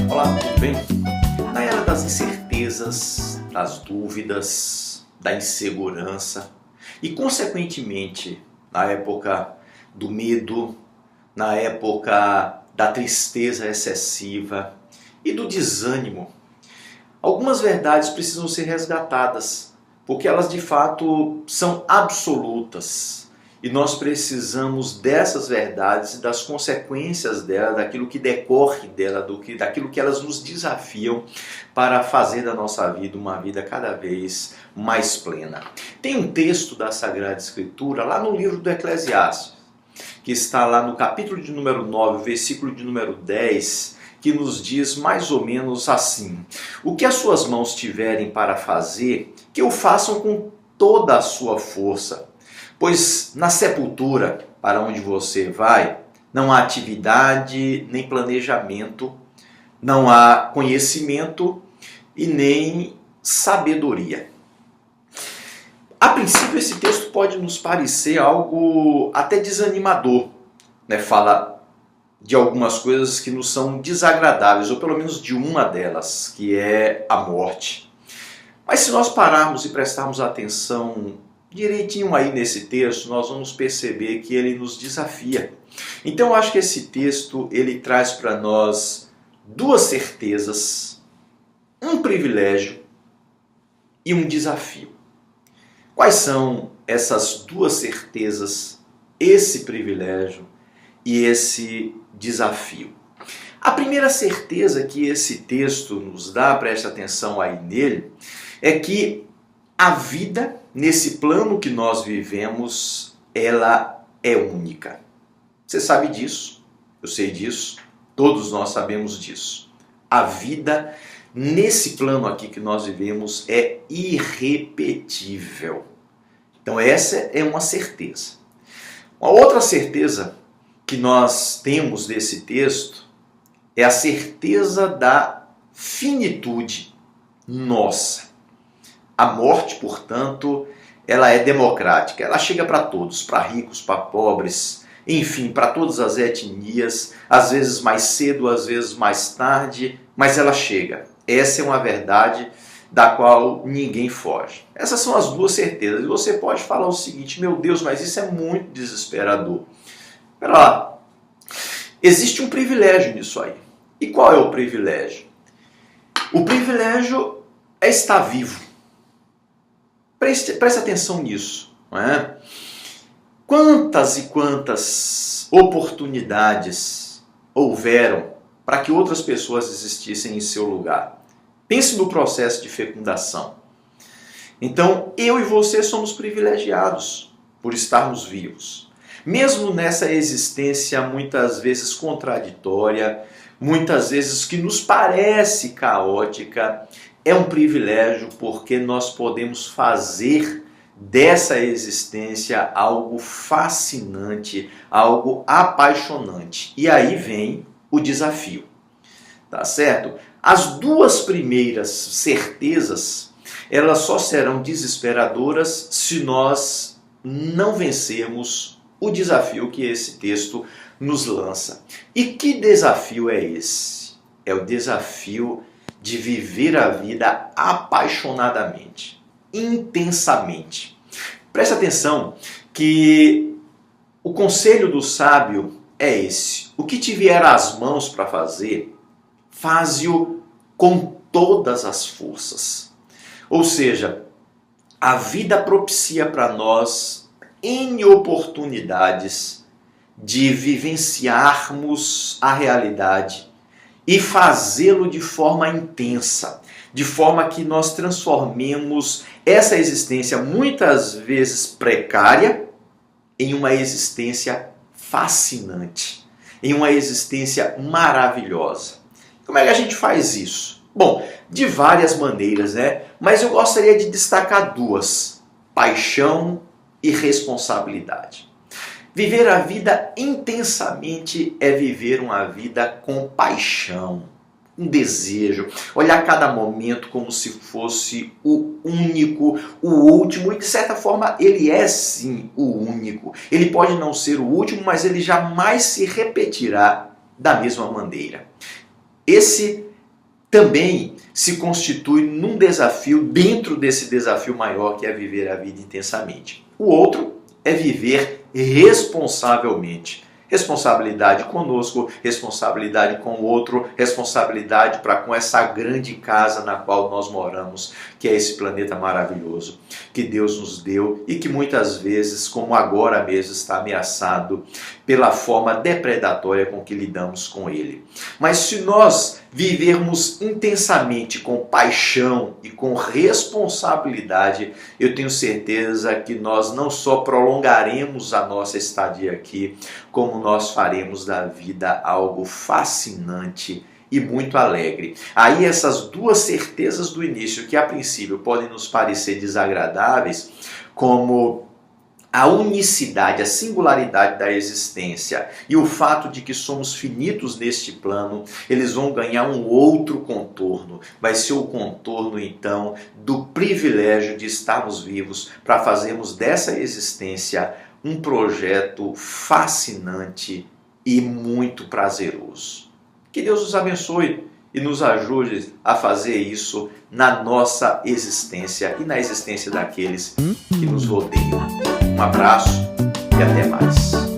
Olá, tudo bem? Na era das incertezas, das dúvidas, da insegurança e, consequentemente, na época do medo, na época da tristeza excessiva e do desânimo, algumas verdades precisam ser resgatadas, porque elas de fato são absolutas. E nós precisamos dessas verdades e das consequências dela, daquilo que decorre dela, daquilo que elas nos desafiam para fazer da nossa vida uma vida cada vez mais plena. Tem um texto da Sagrada Escritura lá no livro do Eclesiastes, que está lá no capítulo de número 9, versículo de número 10, que nos diz mais ou menos assim: o que as suas mãos tiverem para fazer, que o façam com toda a sua força. Pois na sepultura, para onde você vai, não há atividade nem planejamento, não há conhecimento e nem sabedoria. A princípio, esse texto pode nos parecer algo até desanimador, né? Fala de algumas coisas que nos são desagradáveis, ou pelo menos de uma delas, que é a morte. Mas se nós pararmos e prestarmos atenção direitinho aí nesse texto, nós vamos perceber que ele nos desafia. Então eu acho que esse texto ele traz para nós duas certezas, um privilégio e um desafio. Quais são essas duas certezas, esse privilégio e esse desafio? A primeira certeza que esse texto nos dá, preste atenção aí nele, é que a vida, nesse plano que nós vivemos, ela é única. Você sabe disso, eu sei disso, todos nós sabemos disso. A vida, nesse plano aqui que nós vivemos, é irrepetível. Então essa é uma certeza. Uma outra certeza que nós temos desse texto é a certeza da finitude nossa. A morte, portanto, ela é democrática, ela chega para todos, para ricos, para pobres, enfim, para todas as etnias, às vezes mais cedo, às vezes mais tarde, mas ela chega. Essa é uma verdade da qual ninguém foge. Essas são as duas certezas. E você pode falar o seguinte: meu Deus, mas isso é muito desesperador. Espera lá, existe um privilégio nisso aí. E qual é o privilégio? O privilégio é estar vivo. Preste atenção nisso, não é? Quantas e quantas oportunidades houveram para que outras pessoas existissem em seu lugar? Pense no processo de fecundação. Então, eu e você somos privilegiados por estarmos vivos. Mesmo nessa existência muitas vezes contraditória, muitas vezes que nos parece caótica, é um privilégio porque nós podemos fazer dessa existência algo fascinante, algo apaixonante. E aí vem o desafio, tá certo? As duas primeiras certezas, elas só serão desesperadoras se nós não vencermos o desafio que esse texto nos lança. E que desafio é esse? É o desafio de viver a vida apaixonadamente, intensamente. Preste atenção que o conselho do sábio é esse: o que te vier às mãos para fazer, faze-o com todas as forças. Ou seja, a vida propicia para nós N oportunidades de vivenciarmos a realidade e fazê-lo de forma intensa, de forma que nós transformemos essa existência muitas vezes precária em uma existência fascinante, em uma existência maravilhosa. Como é que a gente faz isso? Bom, de várias maneiras, né? Mas eu gostaria de destacar duas: paixão e responsabilidade. Viver a vida intensamente é viver uma vida com paixão. um desejo, olhar cada momento como se fosse o único, o último, e de certa forma ele é sim o único. Ele pode não ser o último, mas ele jamais se repetirá da mesma maneira. Esse também se constitui num desafio dentro desse desafio maior que é viver a vida intensamente. O outro é viver responsavelmente. Responsabilidade conosco, responsabilidade com o outro, responsabilidade para com essa grande casa na qual nós moramos, que é esse planeta maravilhoso que Deus nos deu e que muitas vezes, como agora mesmo, está ameaçado pela forma depredatória com que lidamos com ele. Mas se nós vivermos intensamente com paixão e com responsabilidade, eu tenho certeza que nós não só prolongaremos a nossa estadia aqui, como nós faremos da vida algo fascinante e muito alegre. Aí essas duas certezas do início, que a princípio podem nos parecer desagradáveis, como a unicidade, a singularidade da existência e o fato de que somos finitos neste plano, eles vão ganhar um outro contorno. Vai ser o contorno, então, do privilégio de estarmos vivos para fazermos dessa existência um projeto fascinante e muito prazeroso. Que Deus nos abençoe e nos ajude a fazer isso na nossa existência e na existência daqueles que nos rodeiam. Um abraço e até mais.